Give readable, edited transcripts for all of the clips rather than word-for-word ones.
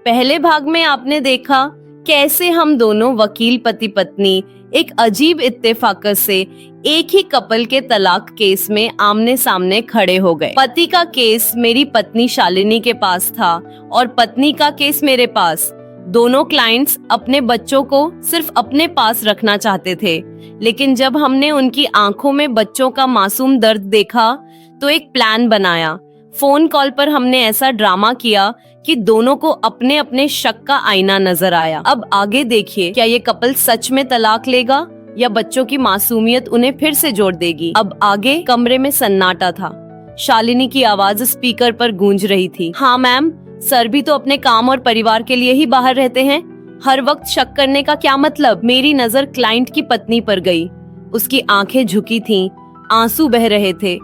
पहले भाग में आपने देखा कैसे हम दोनों वकील पति पत्नी एक अजीब इत्तेफाक से एक ही कपल के तलाक केस में आमने सामने खड़े हो गए। पति का केस मेरी पत्नी शालिनी के पास था और पत्नी का केस मेरे पास। दोनों क्लाइंट्स अपने बच्चों को सिर्फ अपने पास रखना चाहते थे, लेकिन जब हमने उनकी आंखों में बच्चों का मासूम दर्द देखा तो एक प्लान बनाया। फोन कॉल पर हमने ऐसा ड्रामा किया कि दोनों को अपने अपने शक का आईना नजर आया। अब आगे देखिए, क्या ये कपल सच में तलाक लेगा या बच्चों की मासूमियत उन्हें फिर से जोड़ देगी। अब आगे कमरे में सन्नाटा था। शालिनी की आवाज स्पीकर पर गूंज रही थी। हाँ मैम, सर भी तो अपने काम और परिवार के लिए ही बाहर रहते हैं। हर वक्त शक करने का क्या मतलब। मेरी नजर क्लाइंट की पत्नी पर गई। उसकी आंखें झुकी थीं, आंसू बह रहे थे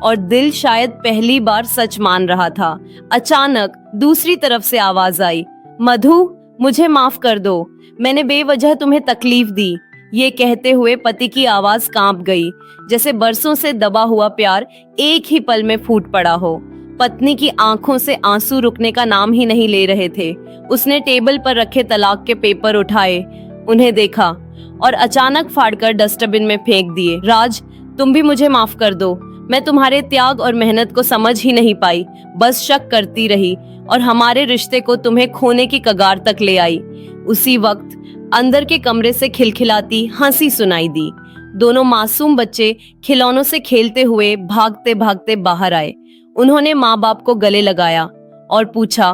और दिल शायद पहली बार सच मान रहा था। अचानक दूसरी तरफ से आवाज आई, मधु मुझे माफ कर दो, मैंने बेवजह तुम्हें तकलीफ दी। ये कहते हुए पति की आवाज कांप गई, जैसे बरसों से दबा हुआ प्यार एक ही पल में फूट पड़ा हो। पत्नी की आंखों से आंसू रुकने का नाम ही नहीं ले रहे थे। उसने टेबल पर रखे तलाक के पेपर उठाए, उन्हें देखा और अचानक फाड़कर डस्टबिन में फेंक दिए। राज, तुम भी मुझे माफ कर दो। मैं तुम्हारे त्याग और मेहनत को समझ ही नहीं पाई, बस शक करती रही और हमारे रिश्ते को तुम्हें खोने की कगार तक ले आई। उसी वक्त अंदर के कमरे से खिलखिलाती हंसी सुनाई दी। दोनों मासूम बच्चे खिलौनों से खेलते हुए भागते भागते बाहर आए। उन्होंने माँ बाप को गले लगाया और पूछा,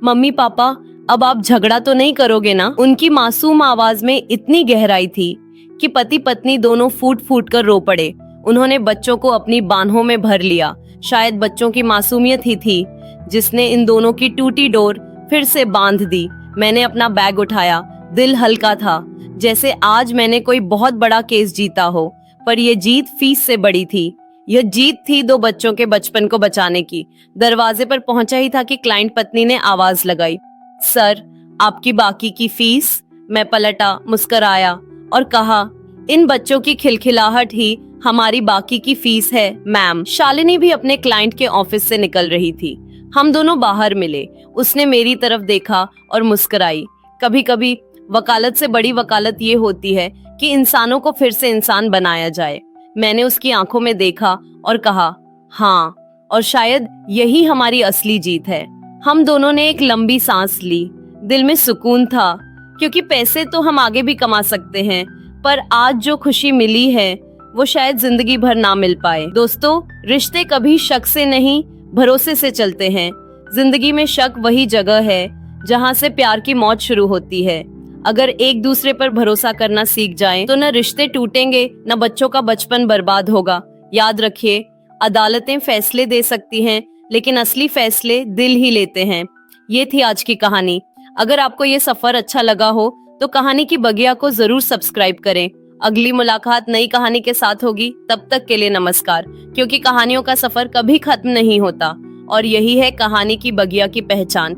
मम्मी पापा अब आप झगड़ा तो नहीं करोगे ना। उनकी मासूम आवाज में इतनी गहराई थी कि पति पत्नी दोनों फूट फूट कर रो पड़े। उन्होंने बच्चों को अपनी बाहों में भर लिया। शायद बच्चों की मासूमियत ही थी जिसने इन दोनों की टूटी डोर फिर से बांध दी। मैंने अपना बैग उठाया, दिल हल्का था, जैसे आज मैंने कोई बहुत बड़ा केस जीता हो। पर यह जीत फीस से बड़ी थी। यह जीत थी दो बच्चों के बचपन को बचाने की। दरवाजे पर पहुंचा ही था कि क्लाइंट पत्नी ने आवाज लगाई, सर आपकी बाकी की फीस। मैं पलटा, मुस्कुराया और कहा, इन बच्चों की खिलखिलाहट ही हमारी बाकी की फीस है मैम। शालिनी भी अपने क्लाइंट के ऑफिस से निकल रही थी। हम दोनों बाहर मिले। उसने मेरी तरफ देखा और मुस्कुराई। कभी कभी वकालत से बड़ी वकालत ये होती है कि इंसानों को फिर से इंसान बनाया जाए। मैंने उसकी आंखों में देखा और कहा, हाँ, और शायद यही हमारी असली जीत है। हम दोनों ने एक लंबी सांस ली। दिल में सुकून था, क्योंकि पैसे तो हम आगे भी कमा सकते हैं, पर आज जो खुशी मिली है वो शायद जिंदगी भर ना मिल पाए। दोस्तों, रिश्ते कभी शक से नहीं, भरोसे से चलते हैं। जिंदगी में शक वही जगह है जहाँ से प्यार की मौत शुरू होती है। अगर एक दूसरे पर भरोसा करना सीख जाएं, तो न रिश्ते टूटेंगे, न बच्चों का बचपन बर्बाद होगा। याद रखिए, अदालतें फैसले दे सकती हैं, लेकिन असली फैसले दिल ही लेते हैं। ये थी आज की कहानी। अगर आपको ये सफर अच्छा लगा हो तो कहानी की बगिया को जरूर सब्सक्राइब करें। अगली मुलाकात नई कहानी के साथ होगी। तब तक के लिए नमस्कार, क्योंकि कहानियों का सफर कभी खत्म नहीं होता और यही है कहानी की बगिया की पहचान।